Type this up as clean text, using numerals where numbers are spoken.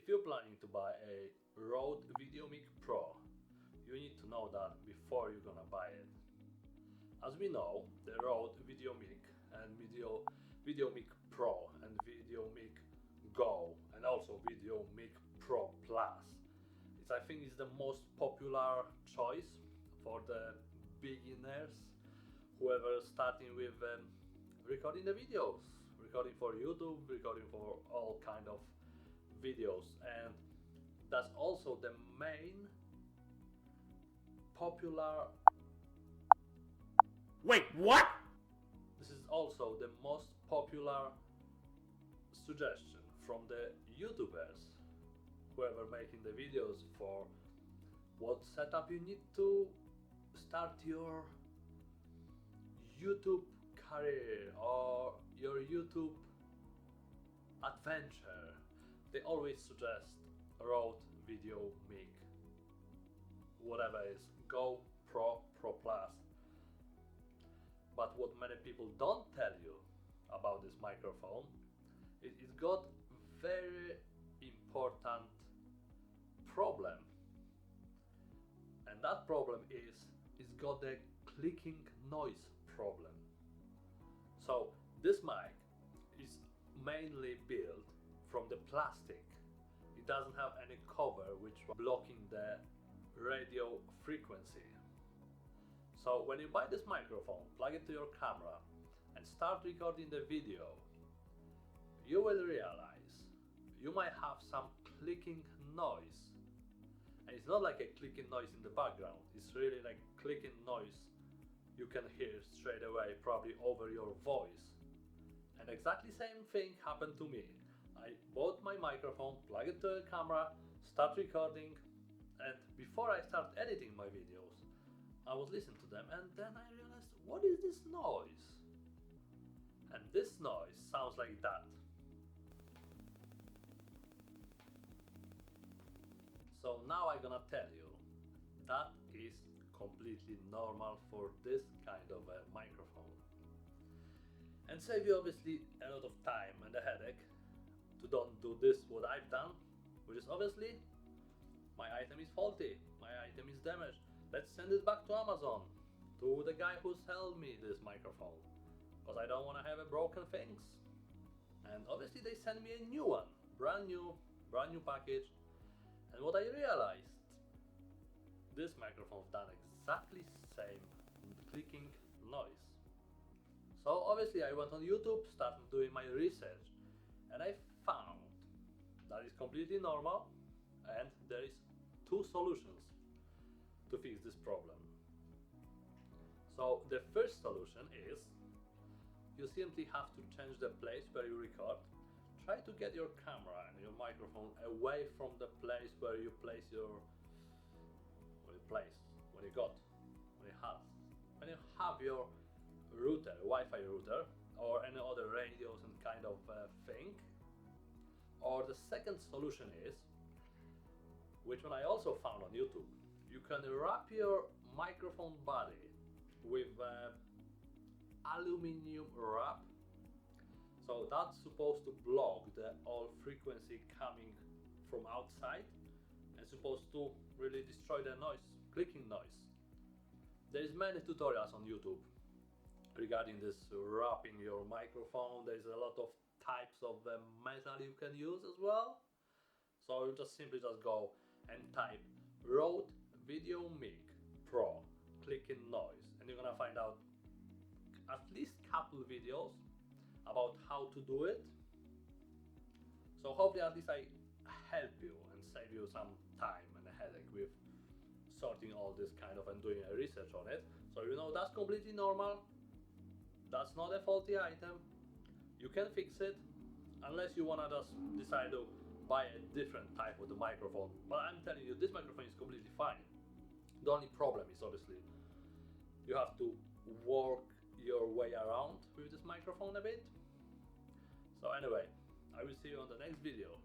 If you're planning to buy a Rode VideoMic Pro, you need to know that before you're gonna buy it. As we know, the Rode VideoMic and VideoMic Pro and VideoMic Go and also VideoMic Pro Plus, I think is the most popular choice for the beginners, whoever starting with recording the videos, recording for YouTube, recording for all kind of videos, and that's also the main popular. Wait, what? This is also the most popular suggestion from the YouTubers, whoever making the videos, for what setup you need to start your YouTube career or your YouTube adventure. They always suggest Rode VideoMic, whatever is Go, Pro, Pro Plus. But what many people don't tell you about this microphone is it's got very important problem, and that problem is it's got a clicking noise problem. So this mic is mainly built from the plastic. It doesn't have any cover which blocking the radio frequency. So when you buy this microphone, plug it to your camera and start recording the video, you will realize you might have some clicking noise. And it's not like a clicking noise in the background, it's really like clicking noise you can hear straight away, probably over your voice. And exactly same thing happened to me. I bought my microphone, plug it to the camera, start recording, and before I start editing my videos, I was listening to them, and then I realized, what is this noise? And this noise sounds like that. So now I'm gonna tell you, that is completely normal for this kind of a microphone. And save you obviously a lot of time and a headache to don't do this what I've done, which is obviously my item is faulty, my item is damaged. Let's send it back to Amazon, to the guy who sold me this microphone, because I don't want to have a broken things. And obviously they send me a new one, brand new package. And what I realized, this microphone done exactly same clicking noise. So obviously I went on YouTube, started doing my research, and I found that is completely normal, and there is two solutions to fix this problem. So the first solution is you simply have to change the place where you record. Try to get your camera and your microphone away from the place where you place your when you have your router, Wi-Fi router, or any other radios and kind of thing. Or the second solution is, which one I also found on YouTube, you can wrap your microphone body with aluminum wrap. So that's supposed to block the all frequency coming from outside and supposed to really destroy the noise, clicking noise. There's many tutorials on YouTube regarding this wrapping your microphone. There's a lot of types of metal you can use as well. So you just simply go and type Rode VideoMic Pro clicking noise, and you're gonna find out at least couple videos about how to do it. So hopefully at least I help you and save you some time and a headache with sorting all this kind of and doing a research on it. So you know that's completely normal. That's not a faulty item. You can fix it, unless you wanna just decide to buy a different type of the microphone. But I'm telling you, this microphone is completely fine. The only problem is obviously you have to work your way around with this microphone a bit. So anyway, I will see you on the next video.